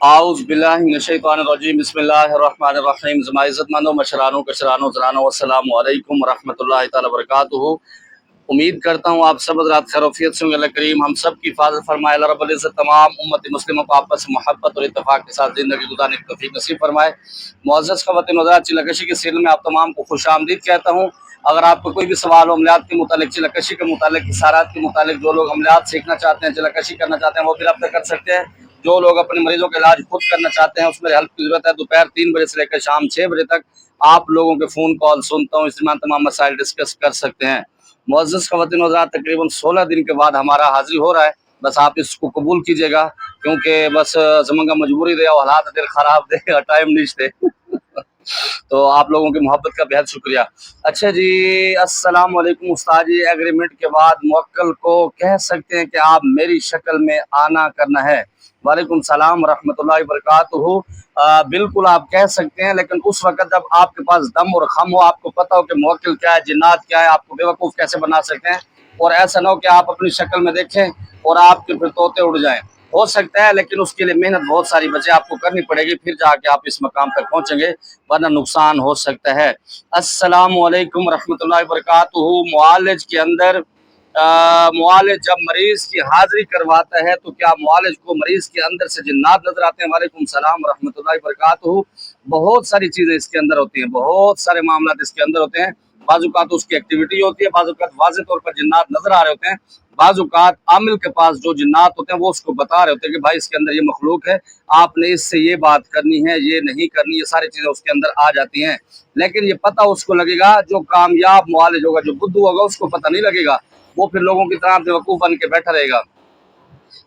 आउज़ बिल्लाहि मिनश्शैतानिर्रजीम बिस्मिल्लाहिर्रहमानिर्रहीम। ज़मा इज़्ज़तमंदो मशरानो कशरानो ज़रानो अस्सलामु अलैकुम वरहमतुल्लाहि तआला वबरकातुहू। उम्मीद करता हूँ आप सब हज़रात खैरियत से होंगे। अल्लाह करीम हम सब की हिफाज़त फरमाए। अल्लाह रब्बुल इज़्ज़त तमाम उम्मत मुस्लिमों को आपस में मोहब्बत और इत्तेफाक के साथ ज़िंदगी गुज़ारने की तौफ़ीक नसीब फरमाए। मुअज़्ज़ज़ ख़वातीन हज़रात, चिल्लाकशी के सीरियल में आप तमाम को खुशामदीद कहता हूँ। अगर आपको कोई भी सवाल हो अमलियात के मुतालिक, चिल्लाकशी के मुतालिक, इशारात के मुतालिक, जो लोग अमलियात सीखना चाहते हैं, चिल्लाकशी करना चाहते हैं, वो भी रब्ता कर सकते हैं। जो लोग अपने मरीजों का इलाज खुद करना चाहते हैं, उसमें हेल्प की जरूरत है। दोपहर 3 बजे से लेकर शाम 6 बजे तक आप लोगों के फ़ोन कॉल सुनता हूँ, इसमें तमाम मसाइल डिस्कस कर सकते हैं। मुअज़्ज़ज़ ख़वातीन हज़रात, तकरीबन 16 दिन के बाद हमारा हाज़िर हो रहा है। बस आप इसको कबूल कीजिएगा, क्योंकि बस ज़मंगा मजबूरी दे और हालात दिल ख़राब दे टाइम नहीं दे तो आप लोगों की मोहब्बत का बेहद शुक्रिया। अच्छा जी, अस्सलाम वालेकुम उस्ताद जी। एग्रीमेंट के बाद मुवक्किल को कह सकते हैं कि आप मेरी शक्ल में आना करना है। वालेकुम सलाम रहमतुल्लाहि बरकातुहू। बिल्कुल आप कह सकते हैं, लेकिन उस वक्त जब आपके पास दम और खम हो, आपको पता हो कि मुवक्किल क्या है, जिन्नात क्या है, आपको बेवकूफ़ कैसे बना सकते हैं। और ऐसा ना हो कि आप अपनी शक्ल में देखें और आपके फिर तोते उड़ जाएं। हो सकता है, लेकिन उसके लिए मेहनत बहुत सारी बच्चे आपको करनी पड़ेगी, फिर जाके आप इस मकाम तक पहुंचेंगे, वरना नुकसान हो सकता है। अस्सलामु अलैकुम रहमतुल्लाहि बरकातुहू। मुआलिज के अंदर मुआलिज जब मरीज की हाजिरी करवाता है तो क्या मुआलिज को मरीज के अंदर से जिन्नात नजर आते हैं? वालेकुम सलाम रहमतुल्लाहि बरकातुहू। बहुत सारी चीजें इसके अंदर होती हैं, बहुत सारे मामला इसके अंदर होते हैं। बाज़-औक़ात उसकी एक्टिविटी होती है, बाज़-औक़ात वाज़ेह तौर पर जिन्नात नजर आ रहे होते हैं, बाज़-औक़ात आमिल के पास जो जिन्नात होते हैं वो उसको बता रहे होते हैं कि भाई इसके अंदर ये मखलूक है, आपने इससे ये बात करनी है, ये नहीं करनी, ये सारी चीज़ें उसके अंदर आ जाती हैं। लेकिन ये पता उसको लगेगा, जो कामयाब मुआलिज होगा, जो बुद्धू होगा, उसको पता नहीं लगेगा। वो फिर लोगों की तरह बेवकूफ़ बन के बैठा रहेगा।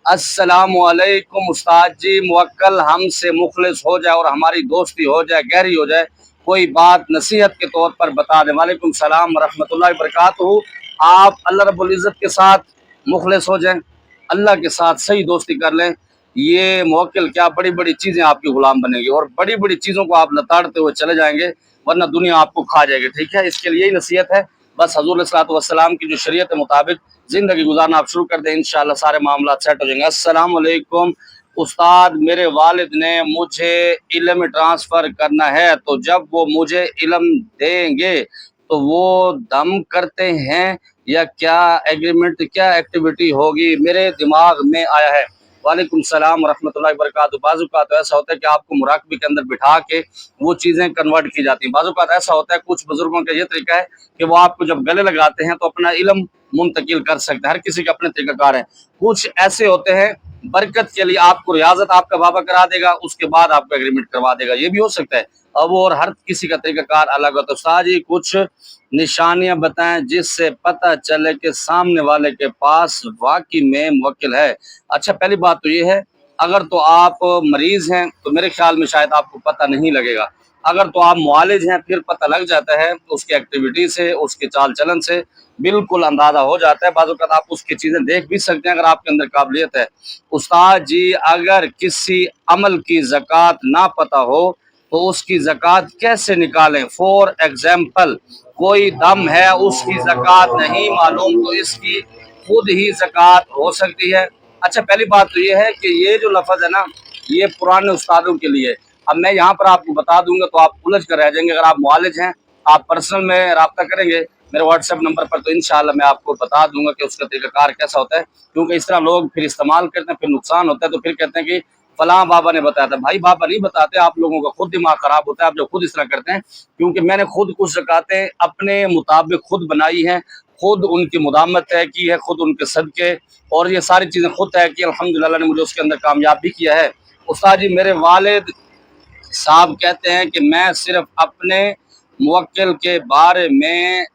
अस्सलामु अलैकुम उस्ताद जी। मुवक्किल हमसे मुखलिस हो जाए और हमारी दोस्ती हो जाए, गहरी हो जाए, कोई बात नसीहत के तौर पर बता दें। वालेकुम सलाम रहमतुल्लाहि बरकातुहू। आप अल्लाह रब्बुल इज़्ज़त के साथ मुखलिस हो जाएं, अल्लाह के साथ सही दोस्ती कर लें, ये मुवक्किल क्या बड़ी बड़ी चीज़ें आपकी गुलाम बनेगी और बड़ी बड़ी चीज़ों को आप लताड़ते हुए चले जाएंगे, वरना दुनिया आपको खा जाएगी। ठीक है, इसके लिए यही नसीहत है। बस हज़ूर अलैहिस्सलातु वस्सलाम की जो शरीयत के मुताबिक ज़िंदगी गुजारना आप शुरू कर दें, इंशाअल्लाह सारे मामला सेट हो जाएंगे। अस्सलाम वालेकुम उस्ताद, मेरे वालिद ने मुझे इल्म ट्रांसफ़र करना है, तो जब वो मुझे इल्म देंगे तो वो दम करते हैं या क्या एग्रीमेंट, क्या एक्टिविटी होगी, मेरे दिमाग में आया है। वालेकुम सलाम रहमतुल्लाहि बरकातुहू। बाज़ औक़ात तो ऐसा होता है कि आपको मुराक़बे के अंदर बिठा के वो चीज़ें कन्वर्ट की जाती हैं। बाज़ औक़ात ऐसा होता है, कुछ बुजुर्गों का ये तरीका है कि वो आपको जब गले लगाते हैं तो अपना इल्म मुंतकिल कर सकते हैं। हर किसी के अपने तरीक़ाकार हैं। कुछ ऐसे होते हैं, बरकत के लिए आपको रियाज़त आपका बाबा करा देगा, उसके बाद आपको एग्रीमेंट करवा देगा, ये भी हो सकता है। अब और हर किसी का तरीक़ाकार अलग होता है। उस्ताद जी कुछ निशानियाँ बताएं जिससे पता चले कि सामने वाले के पास वाकई में मुवक्किल है। अच्छा, पहली बात तो ये है, अगर तो आप मरीज़ हैं तो मेरे ख्याल में शायद आपको पता नहीं लगेगा। अगर तो आप मुआलिज हैं फिर पता लग जाता है, तो उसकी एक्टिविटी से, उसके चाल चलन से बिल्कुल अंदाज़ा हो जाता है। बाज़ औक़ात आप उसकी चीज़ें देख भी सकते हैं अगर आपके अंदर काबिलियत है। उस्ताद जी अगर किसी अमल की ज़कात ना पता हो तो उसकी ज़कात कैसे निकालें? फॉर एग्ज़ाम्पल कोई दम है, उसकी ज़कात नहीं मालूम, तो इसकी खुद ही ज़कात हो सकती है। अच्छा, पहली बात तो ये है कि ये जो लफ्ज़ है ना, ये पुराने उस्तादों के लिए। अब मैं यहाँ पर आपको बता दूंगा तो आप उलझ कर रह जाएंगे। अगर आप मुआलिज हैं, आप पर्सनल में रब्ता करेंगे मेरे व्हाट्सएप नंबर पर, तो इंशाअल्लाह मैं आपको बता दूंगा कि उसका तरीक़ाकार कैसा होता है। क्योंकि इस तरह लोग फिर इस्तेमाल करते हैं, फिर नुकसान होता है, तो फिर कहते हैं कि फलां बाबा ने बताया था। भाई बाबा नहीं बताते, आप लोगों का खुद दिमाग खराब होता है आप जो खुद इस तरह करते हैं। क्योंकि मैंने खुद कुछ ज़कातें अपने मुताबिक खुद बनाई हैं, खुद उनकी मुदामत तय की है, खुद उनके सदक़े, और ये सारी चीज़ें खुद तय की, अल्हम्दुलिल्लाह ने मुझे उसके अंदर कामयाब भी किया है। उस्ताद जी मेरे वालिद साहब कहते हैं कि मैं सिर्फ अपने मुवक्किल के बारे में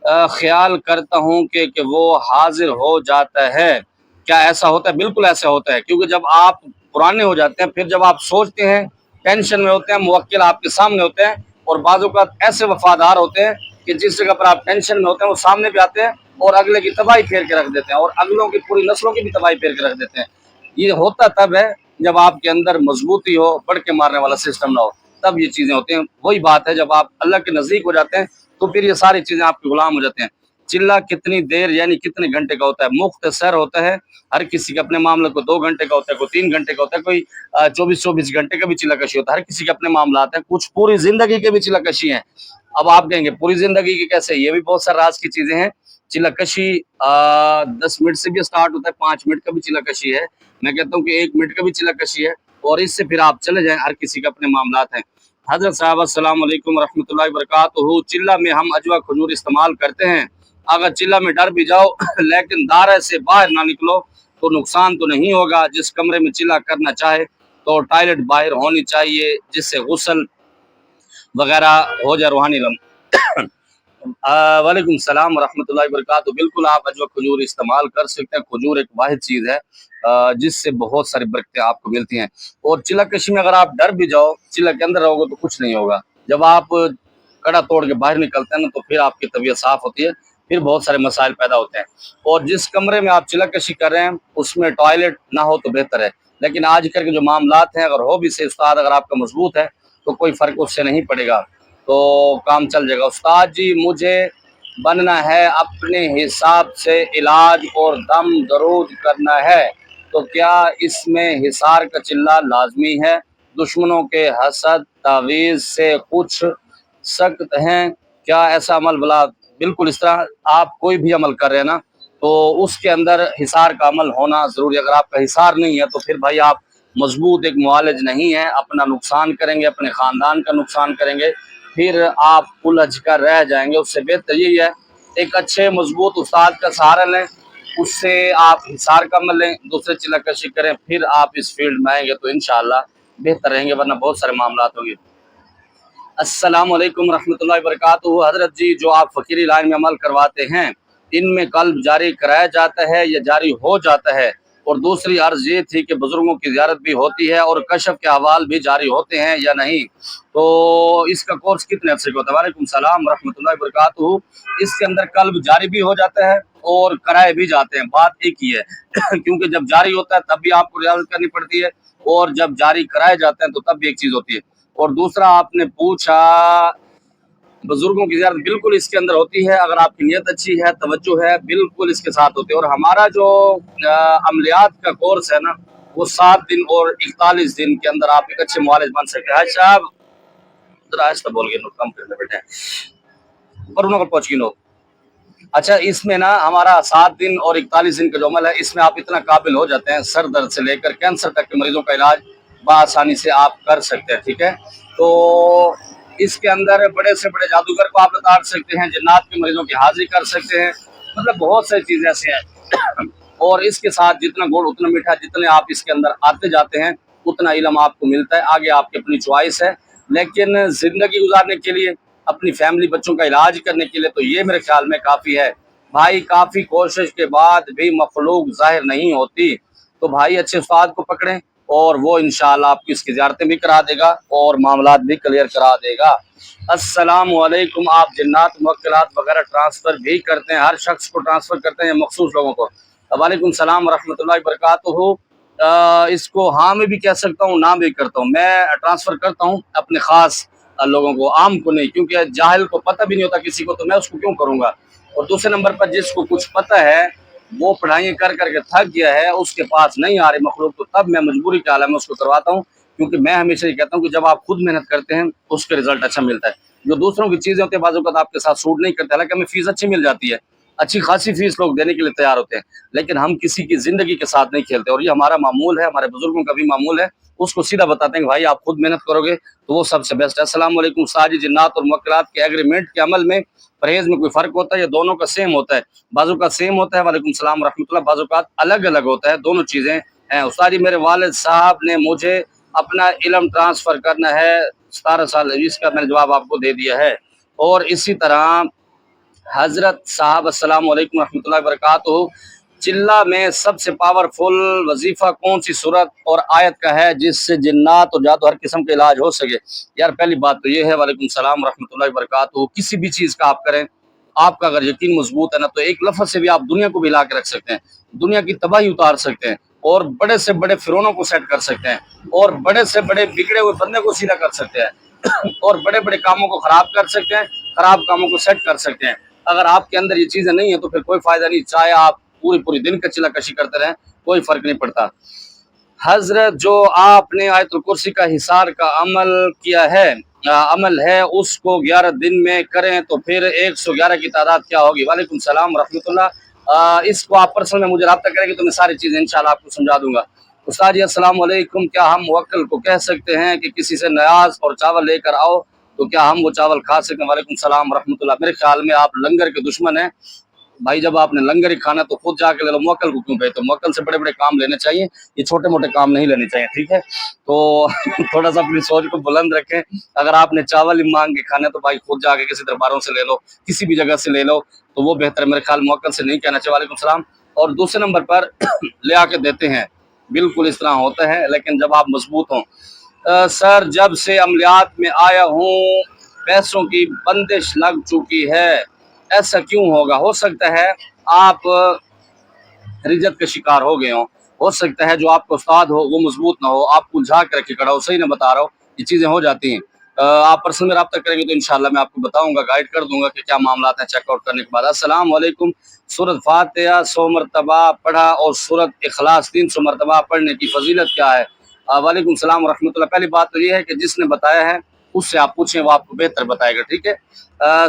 ख्याल करता हूँ कि वो हाजिर हो जाता है। क्या ऐसा होता है? बिल्कुल ऐसा होता है, क्योंकि जब आप पुराने हो जाते हैं, फिर जब आप सोचते हैं, टेंशन में होते हैं, मुवक्किल आपके सामने होते हैं, और बाज़ औक़ात ऐसे वफादार होते हैं कि जिस जगह पर आप टेंशन में होते हैं वो सामने भी आते हैं और अगले की तबाही फेर के रख देते हैं, और अगलों की पूरी नस्लों की भी तबाही फेर के रख देते हैं। ये होता तब है जब आपके अंदर मजबूती हो, बढ़ के मारने वाला सिस्टम ना हो, तब ये चीज़ें होती हैं। वही बात है, जब आप अल्लाह के नज़दीक हो जाते हैं तो फिर ये सारी चीज़ें आपके गुलाम हो जाते हैं। चिल्ला कितनी देर यानी कितने घंटे का होता है? मुख्तसर होता है, हर किसी के अपने मामले को 2 घंटे का होता है, कोई 3 घंटे का होता है, कोई 24-24 घंटे का भी चिल्ला कशी होता है। हर किसी के अपने मामला आते हैं, कुछ पूरी जिंदगी के भी चिल्ला कशी हैं। अब आप कहेंगे पूरी जिंदगी की कैसे? ये भी बहुत सारे राज की चीजें हैं। चिल्ला कशी 10 मिनट से भी स्टार्ट होता है, 5 मिनट का भी चिल्ला कशी है, मैं कहता हूँ कि 1 मिनट का भी चिल्ला कशी है, और इससे फिर आप चले जाएं, हर किसी के अपने मामलात हैं। हजरत साहब अस्सलाम वालेकुम रहमतुल्लाहि वबरकातुहू। चिल्ला में हम अजवा खजूर इस्तेमाल करते हैं। अगर चिल्ला में डर भी जाओ लेकिन दायरे से बाहर ना निकलो तो नुकसान तो नहीं होगा। जिस कमरे में चिल्ला करना चाहे तो टॉयलेट बाहर होनी चाहिए, जिससे गुस्ल वगैरह हो जाए रूहानी लम। वालेकुम सलाम रहमतुल्लाहि वबरकातुहू। बिल्कुल आप अजवा खजूर इस्तेमाल कर सकते हैं। खजूर एक वाहिद चीज़ है जिससे बहुत सारी बरकतें आपको मिलती हैं। और चिल्ला कशी में अगर आप डर भी जाओ, चिल्ला के अंदर रहोगे तो कुछ नहीं होगा। जब आप कड़ा तोड़ के बाहर निकलते हैं ना तो फिर आपकी तबीयत साफ होती है, फिर बहुत सारे मसाइल पैदा होते हैं। और जिस कमरे में आप चिल्ला कशी कर रहे हैं उसमें टॉयलेट ना हो तो बेहतर है, लेकिन आजकल के जो मामलात हैं, अगर हो भी से उस्ताद अगर आपका मजबूत है तो कोई फ़र्क उससे नहीं पड़ेगा, तो काम चल जाएगा। उस्ताद जी मुझे बनना है, अपने हिसाब से इलाज और दम दरूद करना है, तो क्या इसमें हिसार का चिल्ला लाजमी है? दुश्मनों के हसद तावीज़ से कुछ सख्त हैं क्या? ऐसा अमल भला बिल्कुल इस तरह आप कोई भी अमल कर रहे हैं ना तो उसके अंदर हिसार का अमल होना ज़रूरी है। अगर आपका हिसार नहीं है तो फिर भाई आप मजबूत एक मुआलिज नहीं है, अपना नुकसान करेंगे, अपने ख़ानदान का नुकसान करेंगे, फिर आप उलझ कर रह जाएंगे। उससे बेहतर यही है एक अच्छे मजबूत उस्ताद का सहारा लें, उससे आप हिसार का अमल लें, दूसरे चिल्ला कशी करें, फिर आप इस फील्ड में आएंगे तो इंशाअल्लाह बेहतर रहेंगे, वरना बहुत सारे मामला होंगे। अस्सलाम वालेकुम रहमतुल्लाहि वबरकातुहू। हजरत जी जो आप फ़कीरी लाइन में अमल करवाते हैं इनमें कल्ब जारी कराया जाता है या जारी हो जाता है? और दूसरी अर्ज़ ये थी कि बुज़ुर्गों की ज़ियारत भी होती है और कशफ के अहवाल भी जारी होते हैं या नहीं, तो इसका कोर्स कितने अर्से का होता है? वालेकुम सलाम रहमतुल्लाहि वबरकातुहू। इसके अंदर कल्ब जारी भी हो जाता है और कराए भी जाते हैं, बात एक ही है क्योंकि जब जारी होता है तब भी आपको रियाज़त करनी पड़ती है, और जब जारी कराए जाते हैं तो तब भी एक चीज़ होती है। और दूसरा आपने पूछा बुजुर्गों की ज़ियारत, बिल्कुल इसके अंदर होती है, अगर आपकी नीयत अच्छी है, तवज्जो है, बिल्कुल इसके साथ होती है। और हमारा जो अमलियात का कोर्स है ना वो 7 दिन और 41 दिन के अंदर आप एक अच्छे मुआलिज बन सकते हैं। अच्छा आप आहिस्ता बोल के कम कर बेटे पर पहुंच गिनो। अच्छा इसमें ना हमारा 7 दिन और 41 दिन का जो अमल है इसमें आप इतना काबिल हो जाते हैं, सर दर्द से लेकर कैंसर तक के मरीजों का इलाज बआसानी से आप कर सकते हैं। ठीक है, तो इसके अंदर बड़े से बड़े जादूगर को आप उतार सकते हैं, जिन्नात के मरीजों की हाजिरी कर सकते हैं, मतलब बहुत सारी चीज़ें ऐसी हैं और इसके साथ जितना गुड़ उतना मीठा, जितने आप इसके अंदर आते जाते हैं उतना इल्म आपको मिलता है। आगे आपकी अपनी चॉइस है, लेकिन ज़िंदगी गुजारने के लिए, अपनी फैमिली बच्चों का इलाज करने के लिए तो ये मेरे ख्याल में काफ़ी है। भाई काफ़ी कोशिश के बाद भी मखलूक ज़ाहिर नहीं होती, तो भाई अच्छे उस्ताद को पकड़ें और वो इंशाअल्लाह आपकी इसकी ज़ियारतें भी करा देगा और मामलात भी क्लियर करा देगा। अस्सलाम वालेकुम। आप जिन्नात मुवक्किलात वगैरह ट्रांसफ़र भी करते हैं? हर शख्स को ट्रांसफ़र करते हैं या मखसूस लोगों को? वालेकुम सलाम रहमतुल्लाहि वबरकातुहू। इसको हाँ मैं भी कह सकता हूँ, ना भी करता हूँ। मैं ट्रांसफ़र करता हूँ अपने ख़ास लोगों को, आम को नहीं, क्योंकि जाहिल को पता भी नहीं होता किसी को, तो मैं उसको क्यों करूँगा। और दूसरे नंबर पर जिसको कुछ पता है वो पढ़ाई कर करके थक गया है, उसके पास नहीं आ रही मखलूक, तो तब मैं मजबूरी के आलम में उसको करवाता हूँ, क्योंकि मैं हमेशा ये कहता हूँ कि जब आप खुद मेहनत करते हैं उसके रिजल्ट अच्छा मिलता है। जो दूसरों की चीज़ें होती है बाज़ औक़ात आपके साथ सूट नहीं करते, हालांकि हमें फ़ीस अच्छी मिल जाती है, अच्छी खासी फीस लोग देने के लिए तैयार होते हैं, लेकिन हम किसी की ज़िंदगी के साथ नहीं खेलते। और ये हमारा मामूल है, हमारे बुजुर्गों का भी मामूल है, उसको सीधा बताते हैं कि भाई आप खुद मेहनत करोगे तो वो सबसे बेस्ट है। अस्सलाम वालेकुम। साजी जिन्नात और मुवक्किलात के एग्रीमेंट के अमल में परहेज़ में कोई फ़र्क होता है या दोनों का सेम होता है? बाज़ू का सेम होता है। वालेकुम सलाम रहमतुल्लाह। बाज़ू का अलग अलग होता है, दोनों चीज़ें हैं। उस्ताद जी मेरे वालिद साहब ने मुझे अपना इल्म ट्रांसफ़र करना है, 17 साल, इसका मैंने जवाब आपको दे दिया है। और इसी तरह हज़रत साहब अस्सलाम वालेकुम रहमतुल्लाहि वबरकातुहू, चिल्ला में सबसे पावरफुल वजीफ़ा कौन सी सूरत और आयत का है जिससे जिन्नात और जादू हर किस्म का इलाज हो सके? यार पहली बात तो ये है, वालेकुम सलाम रहमतुल्लाहि वबरकातुहू, किसी भी चीज़ का आप करें, आपका अगर यकीन मजबूत है ना तो एक लफ्ज़ से भी आप दुनिया को भी हिला के रख सकते हैं, दुनिया की तबाही उतार सकते हैं, और बड़े से बड़े फिरौनों को सेट कर सकते हैं, और बड़े से बड़े बिगड़े हुए बंदे को सीधा कर सकते हैं और बड़े बड़े कामों को ख़राब कर सकते हैं, ख़राब कामों को सेट कर सकते हैं। اگر آپ کے اندر یہ چیزیں نہیں ہیں تو پھر کوئی فائدہ نہیں، چاہے آپ پوری دن کچلا کشی کرتے رہیں، کوئی فرق نہیں پڑتا۔ حضرت جو آپ نے آیت الکرسی کا حصار کا عمل ہے اس کو 11 دن میں کریں تو پھر 111 کی تعداد کیا ہوگی؟ وعلیکم السلام ورحمۃ اللہ۔ اس کو آپ پرسنل میں مجھے رابطہ کریں گے تو میں ساری چیزیں انشاءاللہ آپ کو سمجھا دوں گا۔ استاد جی السلام علیکم، کیا ہم موکل کو کہہ سکتے ہیں کہ کسی سے نیاز اور چاول لے کر آؤ تو کیا ہم وہ چاول کھا سکتے ہیں؟ وعلیکم السلام ورحمۃ اللہ۔ میرے خیال میں آپ لنگر کے دشمن ہیں بھائی، جب آپ نے لنگر ہی کھانا تو خود جا کے لے لو، موکل کو کیوں بھیجتے؟ موکل سے بڑے بڑے کام لینے چاہیے، یہ چھوٹے موٹے کام نہیں لینے چاہیے، ٹھیک ہے؟ تو تھوڑا سا اپنی سوچ کو بلند رکھیں، اگر آپ نے چاول ہی مانگ کے کھانا تو بھائی خود جا کے کسی درباروں سے لے لو، کسی بھی جگہ سے لے لو تو وہ بہتر ہے، میرے خیال موکل سے نہیں کہنا چاہیے۔ وعلیکم السلام۔ اور دوسرے نمبر پر لے آ کے دیتے ہیں، بالکل اس طرح ہوتا ہے، لیکن جب آپ مضبوط ہوں۔ سر جب سے عملیات میں آیا ہوں پیسوں کی بندش لگ چکی ہے، ایسا کیوں ہوگا؟ ہو سکتا ہے آپ رجت کے شکار ہو گئے ہوں، ہو سکتا ہے جو آپ کو استاد ہو وہ مضبوط نہ ہو، آپ کو جھا کر کے کھڑا ہو، صحیح نہ بتا رہا ہو، یہ چیزیں ہو جاتی ہیں۔ آپ پرسنل میں رابطہ کریں گے تو انشاءاللہ میں آپ کو بتاؤں گا، گائیڈ کر دوں گا کہ کیا معاملات ہیں چیک آؤٹ کرنے کے بعد۔ السلام علیکم، سورۃ فاتحہ 100 مرتبہ پڑھا اور سورۃ اخلاص 300 مرتبہ پڑھنے کی فضیلت کیا ہے؟ وعلیکم السلام ورحمۃ اللہ۔ پہلی بات تو یہ ہے کہ جس نے بتایا ہے اس سے آپ پوچھیں، وہ آپ کو بہتر بتائے گا، ٹھیک ہے؟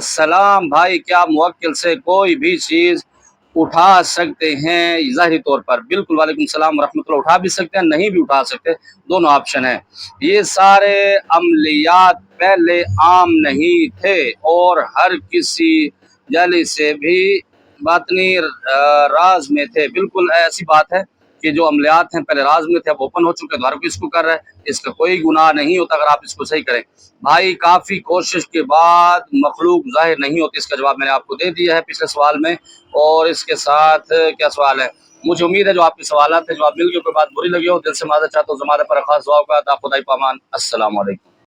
سلام بھائی، کیا موکل سے کوئی بھی چیز اٹھا سکتے ہیں ظاہری طور پر؟ بالکل، وعلیکم السلام ورحمۃ اللہ، اٹھا بھی سکتے ہیں، نہیں بھی اٹھا سکتے، دونوں آپشن ہیں۔ یہ سارے عملیات پہلے عام نہیں تھے اور ہر کسی جلی سے بھی باطنی راز میں تھے۔ بالکل ایسی بات ہے کہ جو عملیات ہیں پہلے راز میں تھے، اب اوپن ہو چکے ہیں تو ہر کوئی اس کو کر رہا ہے، اس کا کوئی گناہ نہیں ہوتا اگر آپ اس کو صحیح کریں۔ بھائی کافی کوشش کے بعد مخلوق ظاہر نہیں ہوتی، اس کا جواب میں نے آپ کو دے دیا ہے پچھلے سوال میں۔ اور اس کے ساتھ کیا سوال ہے؟ مجھے امید ہے جو آپ کے سوالات ہیں جواب مل گئے، کوئی بات بری لگی ہو دل سے معذرت چاہتا ہوں، زمانے پر خاص دعا کا خدائی پامان۔ السلام علیکم۔